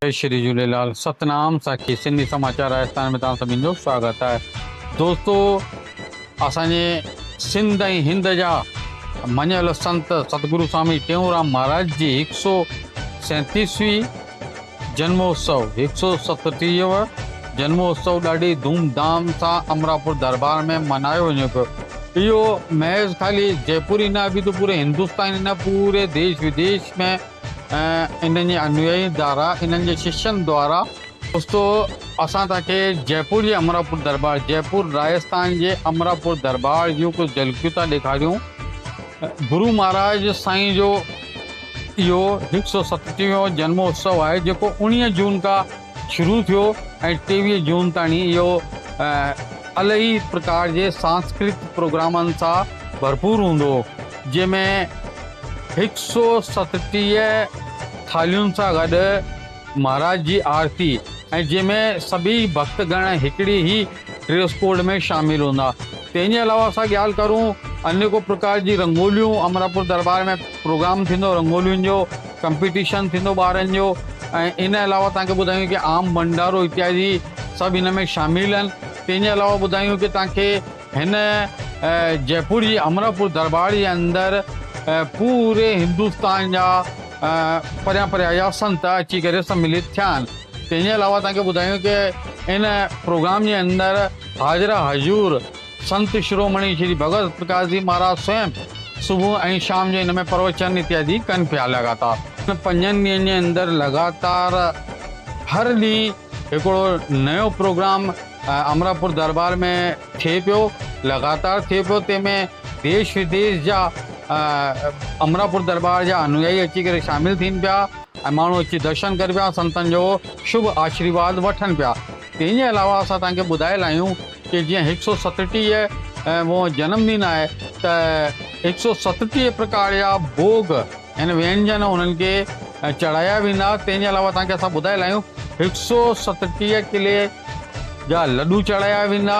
जय श्री झूलेलाल। सतनाम साखी सिंधी समाचार राजस्थान में तव्हां सभिनी जो स्वागत है। दोस्तों, असांजे सिंध ऐं हिंद जा मञियल संत सतगुरु स्वामी टेऊंराम महाराज जी 137वीं जन्मोत्सव 137 जन्मोत्सव ॾाढी धूमधाम सां अमरापुर दरबार में मनायो वञे पियो। इहो महज़ ख़ाली जयपुर ई न, अभी तो पूरे हिंदुस्तान न, पूरे देश विदेश में इन्हनि जे अनुयायी द्वारा, इन्हनि जे शिष्यनि द्वारा दोस्तों असां तव्हांखे जयपुर जे अमरापुर दरबार, जयपुर राजस्थान जे अमरापुर दरबार जूं कुझु झलकियूं था ॾेखारियूं। गुरु महाराज साईं जो इहो 137वां जन्मोत्सव आहे, जेको 19 जून खां शुरू थियो ऐं 23 जून ताईं इहो इलाही प्रकार जे सांस्कृतिक प्रोग्रामनि सां भरपूर हूंदो, जंहिंमें 137 थालियुनि सां गॾु महाराज जी आरती, ऐं जंहिंमें सभी भक्तगण हिकिड़ी ई ड्रेस कोड में शामिल हूंदा। तंहिंजे अलावा असां ॻाल्हि करूं अनेको प्रकार जी रंगोलियूं, अमरापुर दरबार में प्रोग्राम थींदो, रंगोलियुनि जो कंपटीशन थींदो ॿारनि जो, ऐं इन अलावा तव्हांखे ॿुधायूं कि आम भंडारो इत्यादि सभु हिन में शामिल आहिनि। तंहिंजे अलावा ॿुधायूं कि तव्हांखे हिन जयपुर जी अमरापुर दरबार जे अंदरि पूरे हिंदुस्तान जा परियां परियां जा संत अची करे सम्मिलित थिया आहिनि। तंहिंजे अलावा तव्हांखे ॿुधायूं कि इन प्रोग्राम जे अंदरि हाज़िरा हज़ूर संत शिरोमणी श्री भगत प्रकाश जी महाराज स्वयं सुबुह ऐं शाम जो हिन में प्रवचन इत्यादि कनि पिया लगातार। 5 ॾींहंनि जे अंदरि लगातार हर ॾींहुं हिकिड़ो नयो प्रोग्राम अमरापुर दरबार में थिए पियो, लगातार थिए पियो। तंहिंमें देश विदेश जा अमरापुर दरबार जा अनुयायी अची करे शामिल थियनि पिया ऐं माण्हू अची दर्शन कनि पिया, संतनि जो शुभ आशीर्वाद वठनि पिया। तंहिंजे अलावा असां तव्हांखे ॿुधाए आहियूं कि जीअं 137 वो जन्मदिन आहे त 137 प्रकार जा भोग यानी व्यंजन उन्हनि खे चढ़ाया वेंदा। तंहिंजे अलावा तव्हांखे असां ॿुधाए आहियूं 137 किले जा लड्डू चढ़ाया वेंदा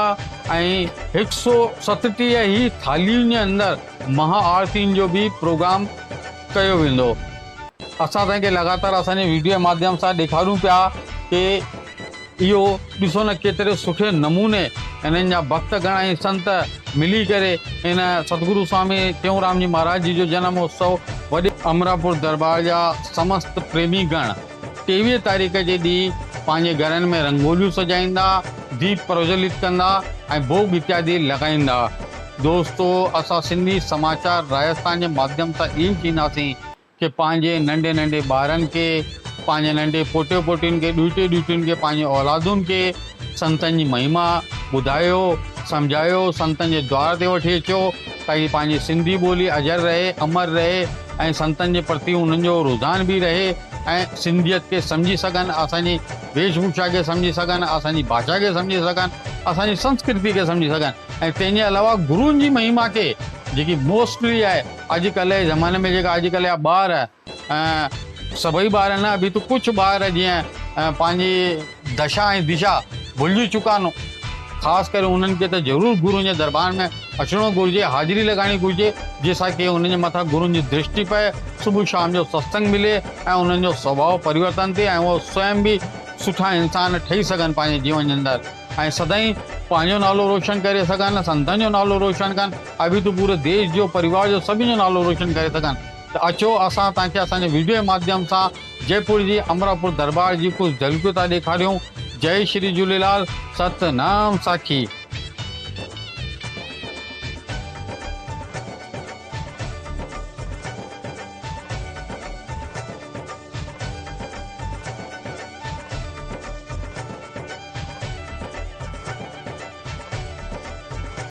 ऐं 137 ई थालियुनि जे अंदरि महा आरतियुनि जो बि प्रोग्राम कयो वेंदो। असां तव्हांखे लगातार असांजे वीडियो जे माध्यम सां ॾेखारूं पिया कि इहो ॾिसो न केतिरे सुठे नमूने इन्हनि जा भक्तगण ऐं संत मिली करे इन सतगुरु स्वामी टेऊंराम जी महाराज जी जो जन्मोत्सव वॾे अमरापुर दरबार जा समस्त प्रेमी गण 23 तारीख़ जे ॾींहुं पंहिंजे घरनि में रंगोलियूं सजाईंदा, दीप प्रज्वलित कंदा ऐं भोग इत्यादि लॻाईंदा। दोस्तों, असां सिंधी समाचार राजस्थान जे माध्यम सां इहो चईंदासीं कि पंहिंजे नंढे नंढे ॿारनि खे, पंहिंजे नंढे पोटे पोटियुनि खे, ॾूहिटे ॾूहिटियुनि खे, पंहिंजे औलादुनि खे संतनि जी महिमा ॿुधायो, सम्झायो, संतनि जे द्वार ते वठी अचो ताकि पंहिंजी सिंधी ॿोली अजर रहे, अमर रहे ऐं संतनि जे प्रति उन्हनि जो रुझान बि रहे ऐं सिंधियत खे सम्झी सघनि, असांजी वेशभूषा खे सम्झी सघनि, असांजी भाषा खे सम्झी सघनि, असांजी संस्कृति खे सम्झी सघनि। ऐं तंहिंजे अलावा गुरुनि जी महिमा खे जेकी मोस्टली आहे अॼुकल्ह जे ज़माने में, जेका अॼुकल्ह जा ॿार, सभई ॿार न, अभी तो कुझु ॿार जीअं पंहिंजी दशा ऐं दिशा भुलिजी चुका आहिनि। ख़ासि करे उन्हनि खे त ज़रूरु गुरुनि जे दरबार में अचिणो घुरिजे, हाज़िरी लॻाइणी घुरिजे, जंहिंसां की उन्हनि जे मथां गुरुनि जी दृष्टि पए, सुबुह शाम जो सत्संग मिले ऐं उन्हनि जो स्वभाव परिवर्तन थिए ऐं उहो स्वयं बि सुठा इंसान ठही सघनि पंहिंजे जीवन जे अंदरि ऐं सदाईं पंहिंजो नालो रोशन करे सघनि, संतनि जो नालो रोशन कनि, अभी तो पूरे देश जो, परिवार जो, सभिनी जो नालो रोशन करे सघनि। त अचो असां तव्हांखे असांजे वीडियो जे माध्यम सां जयपुर जी अमरापुर दरबार जी कुझु झलकियूं था ॾेखारियूं। जय श्री झूलेलाल। सतनाम साखी।